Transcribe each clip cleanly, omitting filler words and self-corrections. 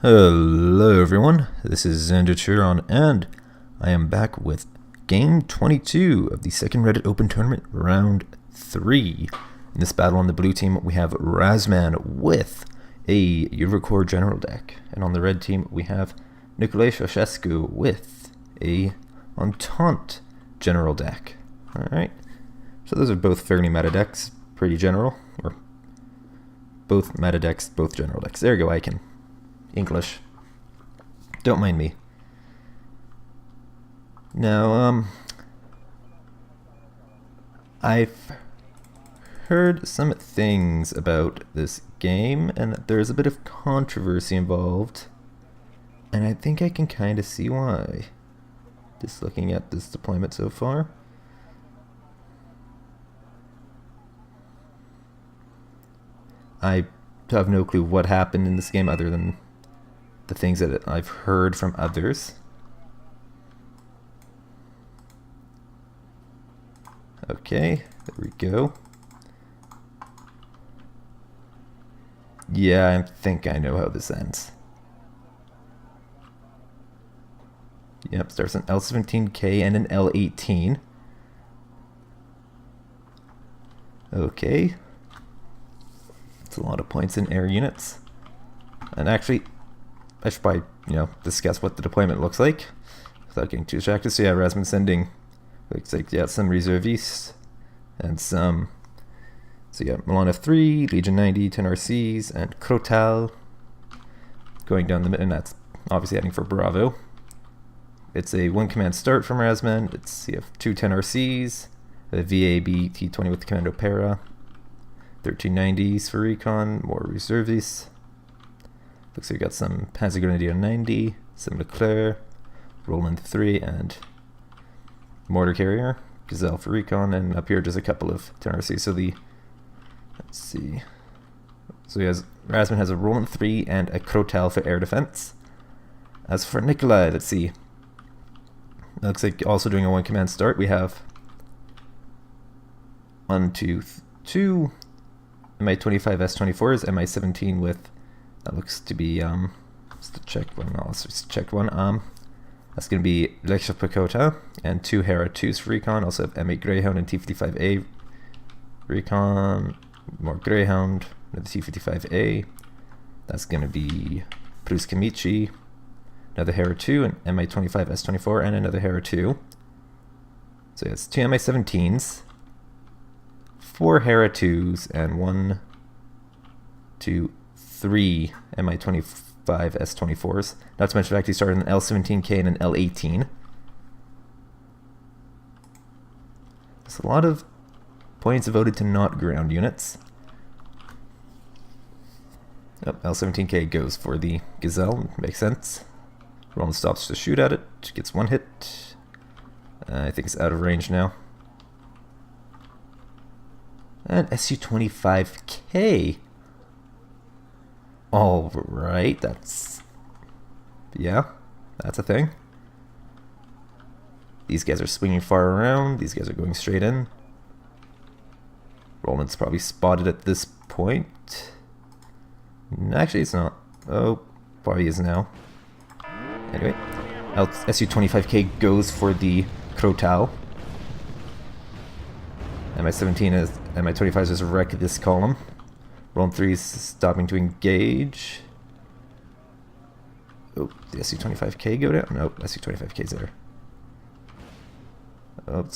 Hello everyone, this is Xander Chiron, and I am back with Game 22 of the second Reddit Open Tournament, Round 3. In this battle on the blue team, we have Razzmann with a Eurocore General deck, and on the red team, we have Nicolae Ceausescu with a Entente General deck. Alright, so those are both fairly meta decks, pretty general, or both meta decks, both general decks. There you go, I can English. Don't mind me. Now, I've heard some things about this game, and that there's a bit of controversy involved, and I think I can kind of see why. Just looking at this deployment so far. I have no clue what happened in this game other than the things that I've heard from others. Okay, there we go. Yeah, I think I know how this ends. Yep, starts an L17K and an L18. Okay. It's a lot of points in air units. And actually, I should probably, discuss what the deployment looks like without getting too distracted. So yeah, Razzmann sending, looks like, some reservistes and some, so yeah, Milan F3, Legion 90, 10 RCs, and Crotal going down the mid, and that's obviously heading for Bravo. It's a one command start from Razzmann. You have two 10 RCs, a VAB T20 with the Commando Para, 1390s for recon, more reservists. Looks like we got some Panzer Grenadier 90, some Leclerc, Roland 3, and Mortar Carrier, Gazelle for recon, and up here just a couple of 10 RCs. So let's see. So Razzmann has a Roland 3 and a Crotal for air defense. As for Nicolae, let's see. Looks like also doing a one command start. We have 2 Mi-25 S24s, Mi-17 with, that looks to be, just to check one, let's just check one, that's going to be Lecture Pecota, and two Hera 2s for recon, also have M8 Greyhound and T55A recon, more Greyhound, another T55A, that's going to be Pruska Michi, another Hera 2, and Mi-25 S24, and another Hera 2, so yeah, it's two Mi-17s, 4 Hera 2s, and 1, 2, 3 Mi-25 S24s. Not to mention the fact he started an L17K and an L18. There's a lot of points devoted to not ground units. Oh, L17K goes for the Gazelle, makes sense. Roland stops to shoot at it, gets one hit. I think it's out of range now. And Su-25K. Alright, that's a thing. These guys are swinging far around. These guys are going straight in. Roland's probably spotted at this point. Actually, it's not. Oh, probably is now. Anyway, Su-25K goes for the Crotal. Mi-25 just wreck this column. Roland 3 is stopping to engage. Oh, the Su-25K go down? Nope, Su-25K's there. Oh,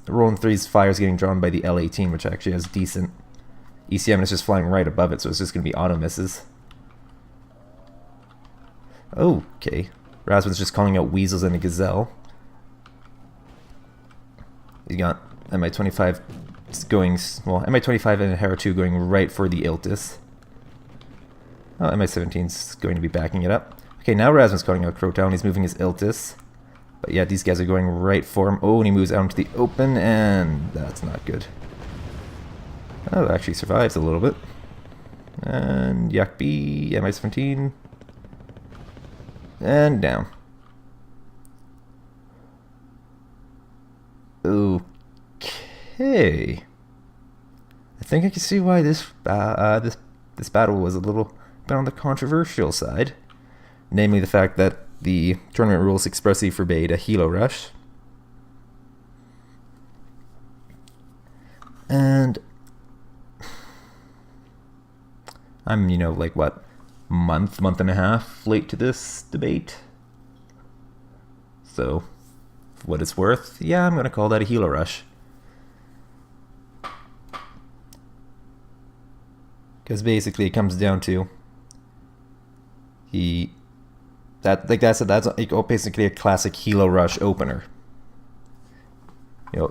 Roland 3's fire is getting drawn by the L18, which actually has decent ECM, and it's just flying right above it, so it's just going to be auto misses. Okay. Razzmann's just calling out Weasels and a Gazelle. You got Mi-25 going, well, Mi-25 and Hera 2 going right for the Iltis. Oh, Mi-17's going to be backing it up. Okay, now Razzmann's calling out Crotal, and he's moving his Iltis. But yeah, these guys are going right for him. Oh, and he moves out into the open, and that's not good. Oh, actually survives a little bit. And Yak B, Mi-17. And down. Okay. I think I can see why this battle was a little bit on the controversial side. namely the fact that the tournament rules expressly forbade a helo rush. And I'm, like what, month and a half late to this debate. So, for what it's worth, yeah, I'm going to call that a helo rush. Because basically it comes down to that's basically a classic helo rush opener.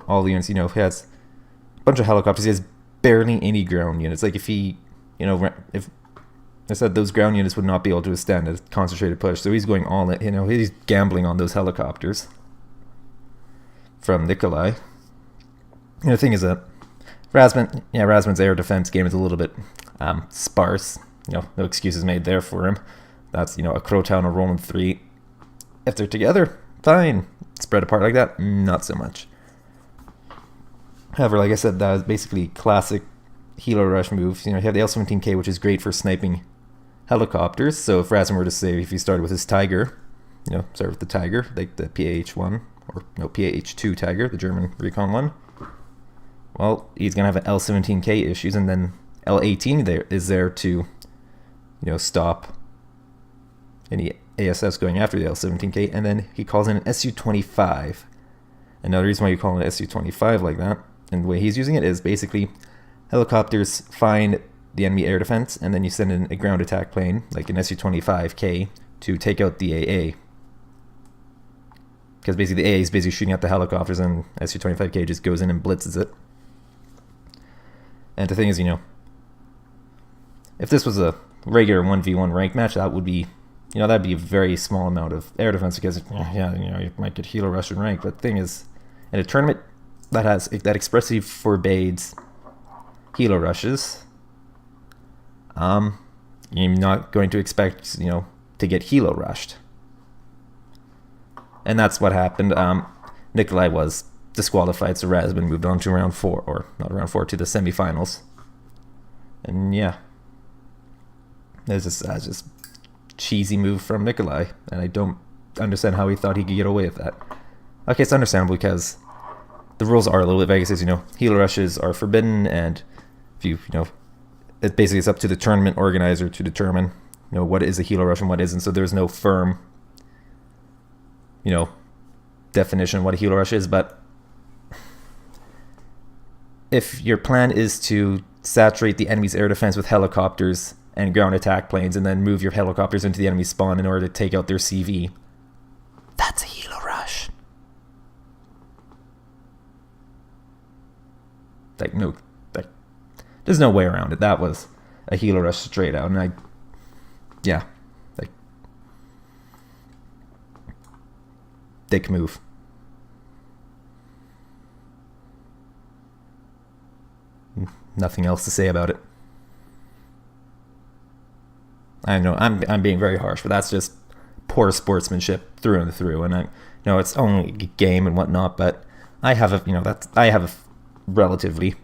All the units, he has a bunch of helicopters. He has barely any ground units. Like if he, if I said those ground units would not be able to withstand a concentrated push, so he's going all in. He's gambling on those helicopters from Nicolae. The thing is that Razzmann's air defense game is a little bit sparse. No excuses made there for him. That's, a Croatow and a Roland 3. If they're together, fine. Spread apart like that, not so much. However, like I said, that is basically classic helo rush moves. You have the L-17K, which is great for sniping helicopters. So if Razzmann were to say, if he started with his Tiger, start with the Tiger, like the PAH-1, or PAH-2 Tiger, the German recon one, well, he's going to have an L-17K issues, and then L-18 is there to, stop any ASS going after the L-17K, and then he calls in an Su-25. Another reason why you call it an Su-25 like that, and the way he's using it is basically helicopters find the enemy air defense, and then you send in a ground attack plane, like an Su-25K, to take out the AA. Because basically the AA is busy shooting at the helicopters, and Su-25K just goes in and blitzes it. And the thing is, if this was a regular 1v1 rank match, that would be, that'd be a very small amount of air defense, because, you might get helo rush in rank. But the thing is, in a tournament that expressly forbids helo rushes, you're not going to expect, to get helo rushed. And that's what happened. Nicolae was disqualified, so Razzmann moved on to round 4, or not round 4, to the semifinals. And yeah, that's just cheesy move from Nicolae, and I don't understand how he thought he could get away with that. Okay, it's understandable because the rules are a little bit vague. It says, helo rushes are forbidden, and if it basically is up to the tournament organizer to determine, what is a helo rush and what isn't. So there's no firm, definition of what a helo rush is. But if your plan is to saturate the enemy's air defense with helicopters and ground attack planes, and then move your helicopters into the enemy spawn in order to take out their CV, that's a helo rush. There's no way around it. That was a helo rush straight out, and dick move. Nothing else to say about it. I know I'm being very harsh, but that's just poor sportsmanship through and through. And I know it's only a game and whatnot, but I have a relatively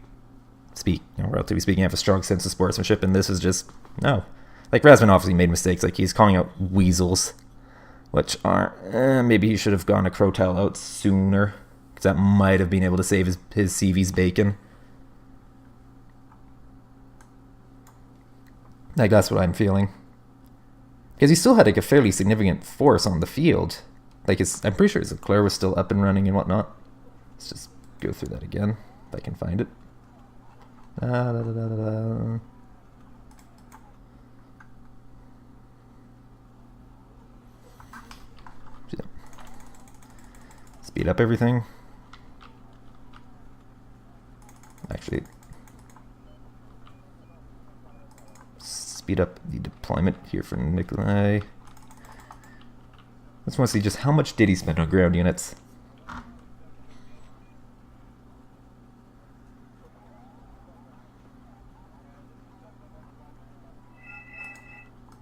speaking, I have a strong sense of sportsmanship, and this is just no. Like, Razzmann obviously made mistakes. Like, he's calling out weasels, which are maybe he should have gone a Croatow out sooner, because that might have been able to save his CV's bacon. Like, that's what I'm feeling. Because he still had, like, a fairly significant force on the field. Like, I'm pretty sure his Leclerc was still up and running and whatnot. Let's just go through that again, if I can find it. Speed up everything. Actually, speed up the deployment here for Nicolae. I just want to see just how much did he spend on ground units. I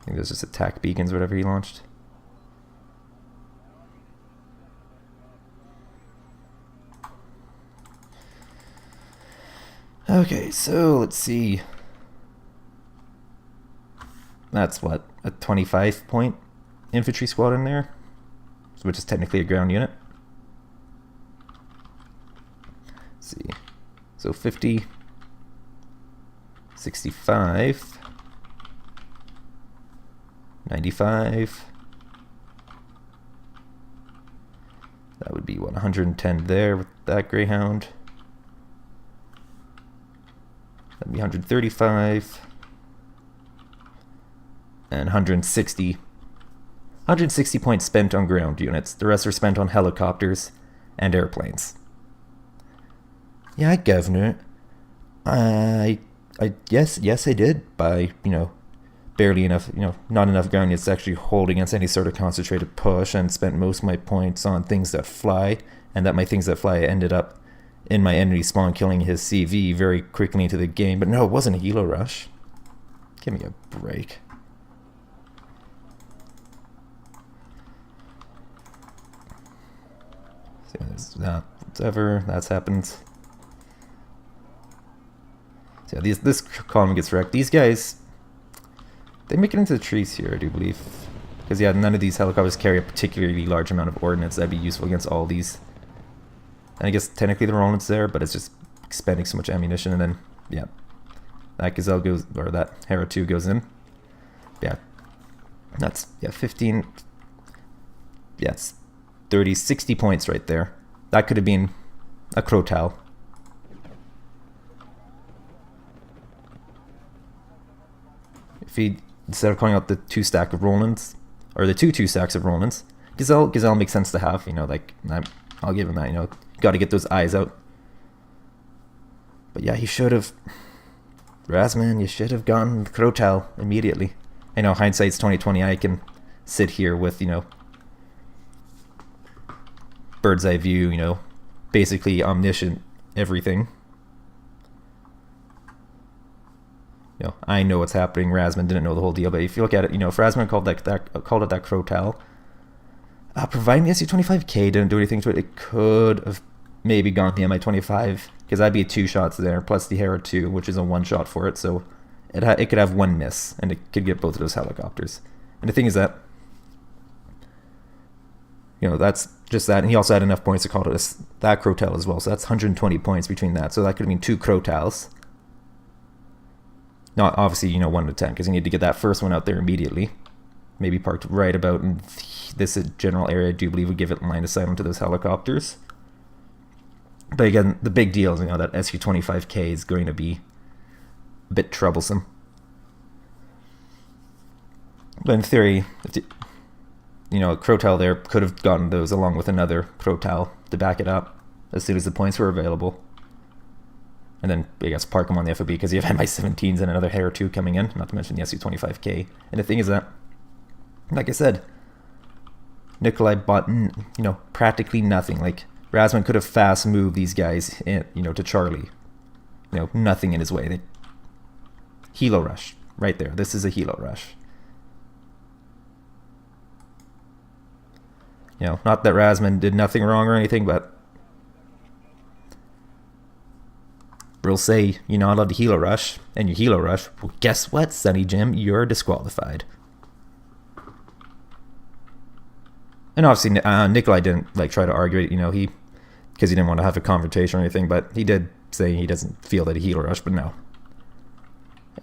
think those just attack beacons, whatever he launched. Okay, so let's see. That's what, a 25 point infantry squad in there, which is technically a ground unit. Let's see. So 50, 65, 95. That would be what, 110 there with that Greyhound. That'd be 135 and 160. 160 points spent on ground units. The rest are spent on helicopters and airplanes. Yeah, Governor. Yes, I did buy, barely enough, not enough ground units to actually hold against any sort of concentrated push, and spent most of my points on things that fly, and that my things that fly ended up in my enemy spawn, killing his CV very quickly into the game. But no, it wasn't a helo rush. Give me a break. So there's that, whatever, that's happened. So yeah, this column gets wrecked. These guys, they make it into the trees here, I do believe. Because yeah, none of these helicopters carry a particularly large amount of ordnance that'd be useful against all these. And I guess technically the Roland's there, but it's just expending so much ammunition. And then, yeah, that Gazelle goes, or that Hera 2 goes in. Yeah, that's, yeah, 15, yeah, it's 30, 60 points right there. That could have been a Crotal. If he, instead of calling out the 2 stack of Rolands, or the two stacks of Rolands, Gazelle makes sense to have, like, I'll give him that, got to get those eyes out. But yeah, he should have, Razzmann, you should have gotten the Crotal immediately. I know, hindsight's 2020, I can sit here with, bird's eye view, basically omniscient everything. I know what's happening. Razzmann didn't know the whole deal, but if you look at it, if Razzmann called it that Crotal, providing the SU-25K didn't do anything to it, it could have maybe gone the Mi-25, because that'd be 2 shots there, plus the Hera 2, which is a 1 shot for it, so it could have 1 miss, and it could get both of those helicopters. And the thing is that, that's just that, and he also had enough points to call it that Crotal as well, so that's 120 points between that, so that could have been 2 Crotals. Not obviously, 1 to 10, because you need to get that first one out there immediately. Maybe parked right about in this general area, I do believe would give it line of sight onto those helicopters. But again, the big deal is, that SU-25K is going to be a bit troublesome. But in theory, a Crotal there could have gotten those along with another Crotal to back it up as soon as the points were available. And then, I guess, park them on the FOB because you have Mi-17s and another Hera 2 coming in, not to mention the SU-25K. And the thing is that, like I said, Nicolae bought, practically nothing. Like, Razzmann could have fast moved these guys, in, to Charlie. Nothing in his way. Helo rush, right there. This is a helo rush. Not that Razzmann did nothing wrong or anything, but rules say you're not allowed to helo rush, and you helo rush. Well, guess what, Sonny Jim? You're disqualified. And obviously, Nicolae didn't try to argue it, because he didn't want to have a confrontation or anything. But he did say he doesn't feel that he helo rushed, but no.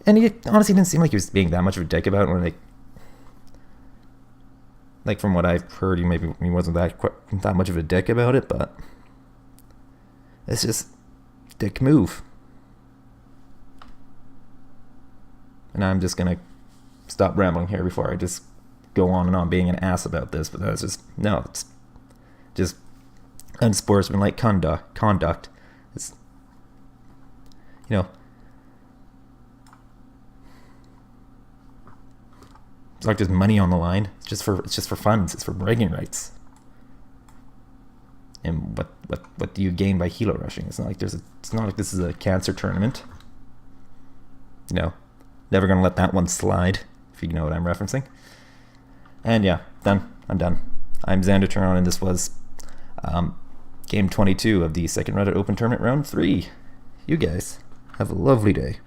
And he honestly didn't seem like he was being that much of a dick about it. When like from what I've heard, he wasn't that much of a dick about it. But it's just dick move. And I'm just gonna stop rambling here before I just go on and on being an ass about this, but that's just, no, it's just unsportsmanlike conduct. It's, it's like there's money on the line. It's just for fun. It's for bragging rights. And what do you gain by helo rushing? It's not like this is a cancer tournament. Never gonna let that one slide, if you know what I'm referencing. And yeah, done. I'm done. I'm Xander Turon, and this was game 22 of the second Reddit Open Tournament round 3. You guys have a lovely day.